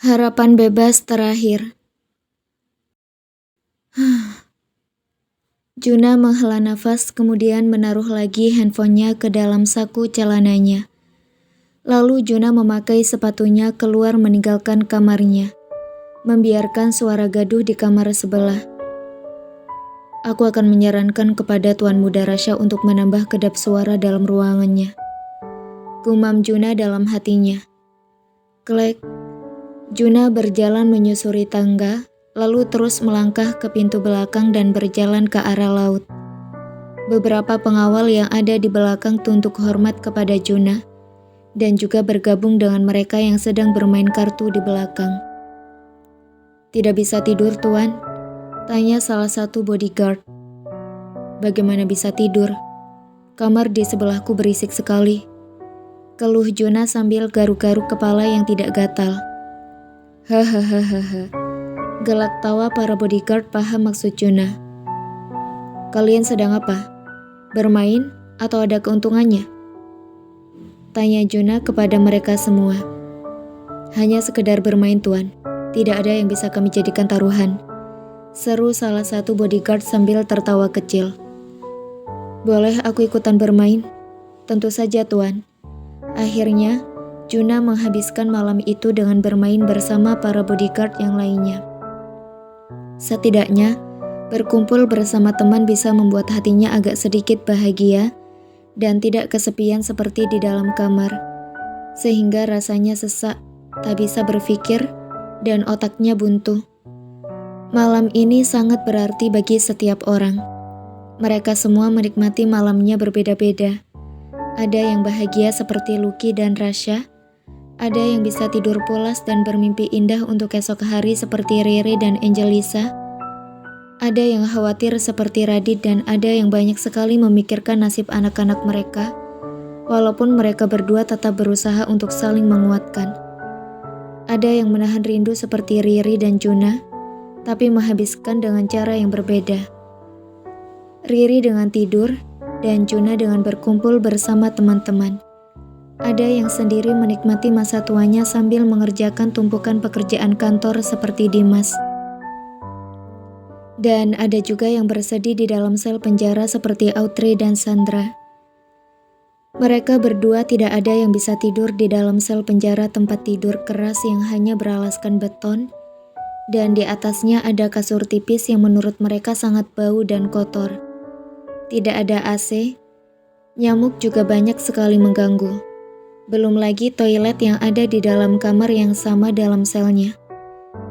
Harapan bebas terakhir. Juna menghela nafas kemudian menaruh lagi handphonenya ke dalam saku celananya. Lalu Juna memakai sepatunya keluar meninggalkan kamarnya, membiarkan suara gaduh di kamar sebelah. Aku akan menyarankan kepada Tuan Muda Rasha untuk menambah kedap suara dalam ruangannya. Gumam Juna dalam hatinya. Klek. Juna berjalan menyusuri tangga, lalu terus melangkah ke pintu belakang dan berjalan ke arah laut. Beberapa pengawal yang ada di belakang tunduk hormat kepada Juna, dan juga bergabung dengan mereka yang sedang bermain kartu di belakang. "Tidak bisa tidur, Tuan?" tanya salah satu bodyguard. "Bagaimana bisa tidur? Kamar di sebelahku berisik sekali," keluh Juna sambil garuk-garuk kepala yang tidak gatal. "Hahaha," gelak tawa para bodyguard paham maksud Juna. "Kalian sedang apa? Bermain atau ada keuntungannya?" tanya Juna kepada mereka semua. "Hanya sekedar bermain, Tuan. Tidak ada yang bisa kami jadikan taruhan," seru salah satu bodyguard sambil tertawa kecil. "Boleh aku ikutan bermain?" "Tentu saja, Tuan." Akhirnya, Juna menghabiskan malam itu dengan bermain bersama para bodyguard yang lainnya. Setidaknya, berkumpul bersama teman bisa membuat hatinya agak sedikit bahagia dan tidak kesepian seperti di dalam kamar, sehingga rasanya sesak, tak bisa berpikir, dan otaknya buntu. Malam ini sangat berarti bagi setiap orang. Mereka semua menikmati malamnya berbeda-beda. Ada yang bahagia seperti Lucky dan Rasha, ada yang bisa tidur pulas dan bermimpi indah untuk esok hari seperti Riri dan Angelisa, ada yang khawatir seperti Radit, dan ada yang banyak sekali memikirkan nasib anak-anak mereka, walaupun mereka berdua tetap berusaha untuk saling menguatkan. Ada yang menahan rindu seperti Riri dan Juna, tapi menghabiskan dengan cara yang berbeda. Riri dengan tidur, dan Juna dengan berkumpul bersama teman-teman. Ada yang sendiri menikmati masa tuanya sambil mengerjakan tumpukan pekerjaan kantor seperti Dimas. Dan ada juga yang bersedih di dalam sel penjara seperti Audrey dan Sandra. Mereka berdua tidak ada yang bisa tidur di dalam sel penjara tempat tidur keras yang hanya beralaskan beton, dan di atasnya ada kasur tipis yang menurut mereka sangat bau dan kotor. Tidak ada AC, nyamuk juga banyak sekali mengganggu. Belum lagi toilet yang ada di dalam kamar yang sama dalam selnya.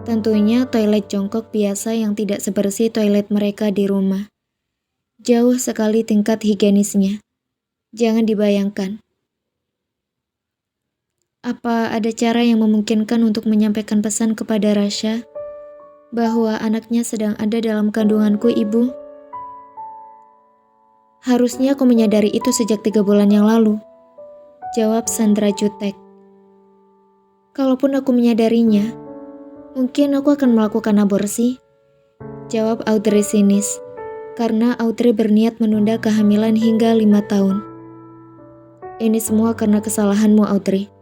Tentunya toilet jongkok biasa yang tidak sebersih toilet mereka di rumah. Jauh sekali tingkat higienisnya. Jangan dibayangkan. Apa ada cara yang memungkinkan untuk menyampaikan pesan kepada Rasha bahwa anaknya sedang ada dalam kandunganku, Ibu? Harusnya aku menyadari itu sejak 3 bulan yang lalu, jawab Sandra jutek. Kalaupun aku menyadarinya, mungkin aku akan melakukan aborsi, jawab Audrey sinis, karena Audrey berniat menunda kehamilan hingga 5 tahun. Ini semua karena kesalahanmu, Audrey.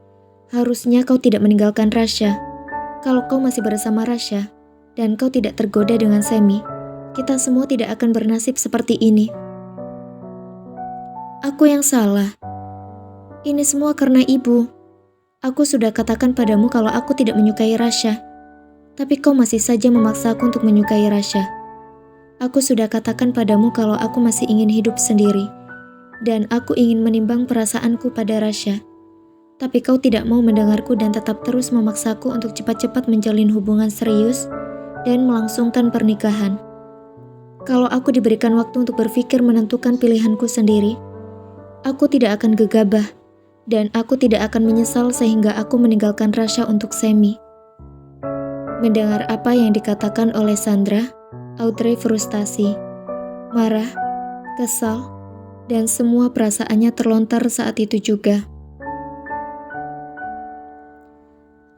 Harusnya kau tidak meninggalkan Rasha. Kalau kau masih bersama Rasha, dan kau tidak tergoda dengan Semi, kita semua tidak akan bernasib seperti ini. Aku yang salah. Ini semua karena ibu. Aku sudah katakan padamu kalau aku tidak menyukai Rasha. Tapi kau masih saja memaksa aku untuk menyukai Rasha. Aku sudah katakan padamu kalau aku masih ingin hidup sendiri. Dan aku ingin menimbang perasaanku pada Rasha. Tapi kau tidak mau mendengarku dan tetap terus memaksaku untuk cepat-cepat menjalin hubungan serius dan melangsungkan pernikahan. Kalau aku diberikan waktu untuk berpikir menentukan pilihanku sendiri, aku tidak akan gegabah. Dan aku tidak akan menyesal sehingga aku meninggalkan Rasha untuk Semi. Mendengar apa yang dikatakan oleh Sandra, Audrey frustasi, marah, kesal, dan semua perasaannya terlontar saat itu juga.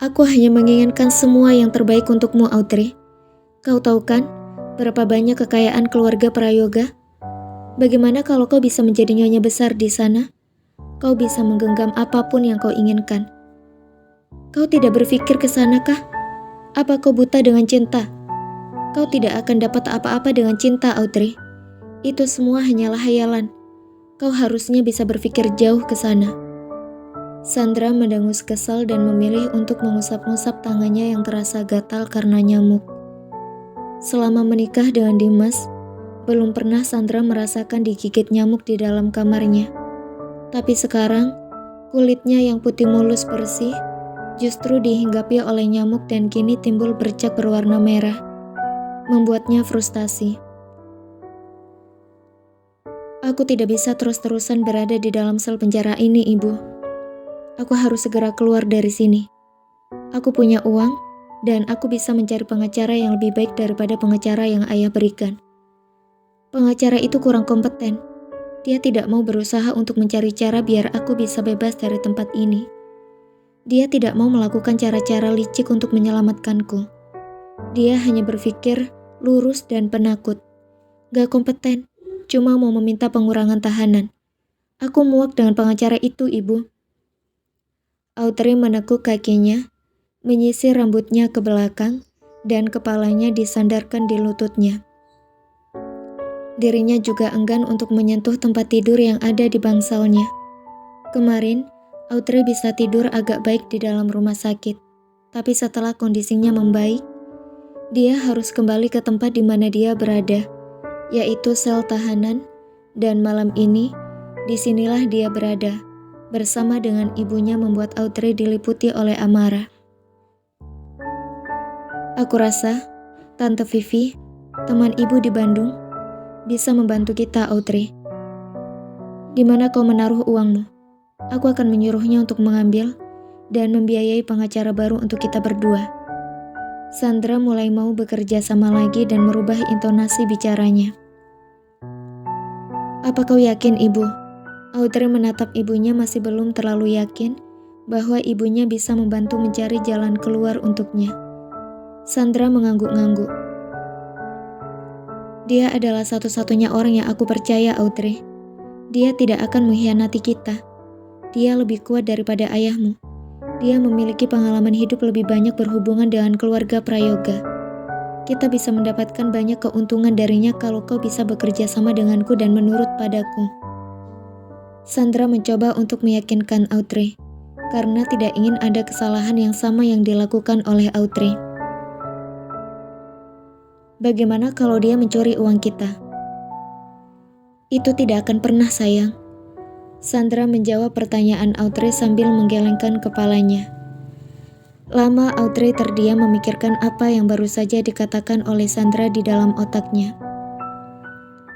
Aku hanya menginginkan semua yang terbaik untukmu, Audrey. Kau tahu kan, berapa banyak kekayaan keluarga Prayoga? Bagaimana kalau kau bisa menjadi nyonya besar di sana? Kau bisa menggenggam apapun yang kau inginkan. Kau tidak berpikir ke sanakah? Apa kau buta dengan cinta? Kau tidak akan dapat apa-apa dengan cinta, Audrey. Itu semua hanyalah hayalan. Kau harusnya bisa berpikir jauh ke sana. Sandra mendengus kesal dan memilih untuk mengusap-ngusap tangannya yang terasa gatal karena nyamuk. Selama menikah dengan Dimas, belum pernah Sandra merasakan digigit nyamuk di dalam kamarnya. Tapi sekarang, kulitnya yang putih mulus bersih justru dihinggapi oleh nyamuk dan kini timbul bercak berwarna merah, membuatnya frustasi. Aku tidak bisa terus-terusan berada di dalam sel penjara ini, Ibu. Aku harus segera keluar dari sini. Aku punya uang, dan aku bisa mencari pengacara yang lebih baik daripada pengacara yang ayah berikan. Pengacara itu kurang kompeten. Dia tidak mau berusaha untuk mencari cara biar aku bisa bebas dari tempat ini. Dia tidak mau melakukan cara-cara licik untuk menyelamatkanku. Dia hanya berpikir lurus dan penakut. Gak kompeten, cuma mau meminta pengurangan tahanan. Aku muak dengan pengacara itu, Ibu. Audrey menekuk kakinya, menyisir rambutnya ke belakang, dan kepalanya disandarkan di lututnya. Dirinya juga enggan untuk menyentuh tempat tidur yang ada di bangsalnya. Kemarin, Audrey bisa tidur agak baik di dalam rumah sakit, tapi setelah kondisinya membaik, dia harus kembali ke tempat di mana dia berada, yaitu sel tahanan, dan malam ini, disinilah dia berada, bersama dengan ibunya membuat Audrey diliputi oleh amarah. Aku rasa, Tante Vivi, teman ibu di Bandung, bisa membantu kita, Audrey. Di mana kau menaruh uangmu? Aku akan menyuruhnya untuk mengambil dan membiayai pengacara baru untuk kita berdua. Sandra mulai mau bekerja sama lagi dan merubah intonasi bicaranya. Apa kau yakin, Ibu? Audrey menatap ibunya masih belum terlalu yakin bahwa ibunya bisa membantu mencari jalan keluar untuknya. Sandra mengangguk-ngangguk. Dia adalah satu-satunya orang yang aku percaya, Audrey. Dia tidak akan mengkhianati kita. Dia lebih kuat daripada ayahmu. Dia memiliki pengalaman hidup lebih banyak berhubungan dengan keluarga Prayoga. Kita bisa mendapatkan banyak keuntungan darinya kalau kau bisa bekerja sama denganku dan menurut padaku. Sandra mencoba untuk meyakinkan Audrey, karena tidak ingin ada kesalahan yang sama yang dilakukan oleh Audrey. Bagaimana kalau dia mencuri uang kita? Itu tidak akan pernah, sayang. Sandra menjawab pertanyaan Audrey sambil menggelengkan kepalanya. Lama Audrey terdiam memikirkan apa yang baru saja dikatakan oleh Sandra di dalam otaknya.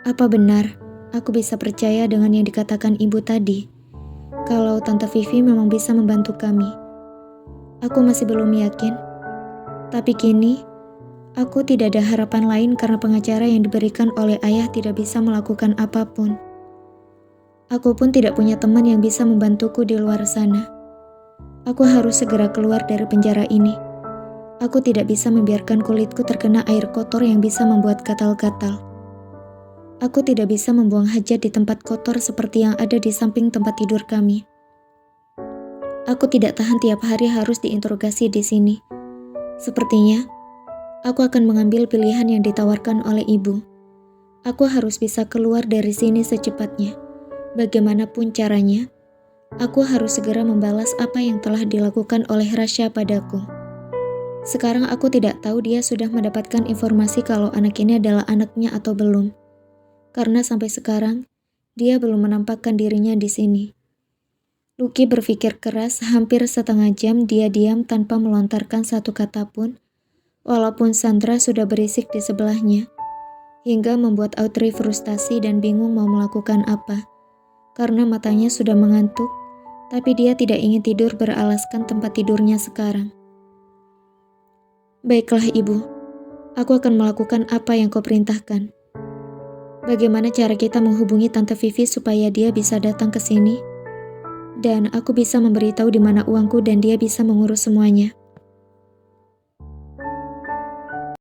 Apa benar aku bisa percaya dengan yang dikatakan ibu tadi? Kalau Tante Vivi memang bisa membantu kami. Aku masih belum yakin. Tapi kini, aku tidak ada harapan lain karena pengacara yang diberikan oleh ayah tidak bisa melakukan apapun. Aku pun tidak punya teman yang bisa membantuku di luar sana. Aku harus segera keluar dari penjara ini. Aku tidak bisa membiarkan kulitku terkena air kotor yang bisa membuat gatal-gatal. Aku tidak bisa membuang hajat di tempat kotor seperti yang ada di samping tempat tidur kami. Aku tidak tahan tiap hari harus diinterogasi di sini. Sepertinya, aku akan mengambil pilihan yang ditawarkan oleh ibu. Aku harus bisa keluar dari sini secepatnya. Bagaimanapun caranya, aku harus segera membalas apa yang telah dilakukan oleh Rasya padaku. Sekarang aku tidak tahu dia sudah mendapatkan informasi kalau anak ini adalah anaknya atau belum. Karena sampai sekarang, dia belum menampakkan dirinya di sini. Lucky berpikir keras hampir setengah jam dia diam tanpa melontarkan satu kata pun, walaupun Sandra sudah berisik di sebelahnya, hingga membuat Audrey frustasi dan bingung mau melakukan apa. Karena matanya sudah mengantuk, tapi dia tidak ingin tidur beralaskan tempat tidurnya sekarang. Baiklah ibu, aku akan melakukan apa yang kau perintahkan. Bagaimana cara kita menghubungi Tante Vivi supaya dia bisa datang ke sini? Dan aku bisa memberitahu di mana uangku dan dia bisa mengurus semuanya.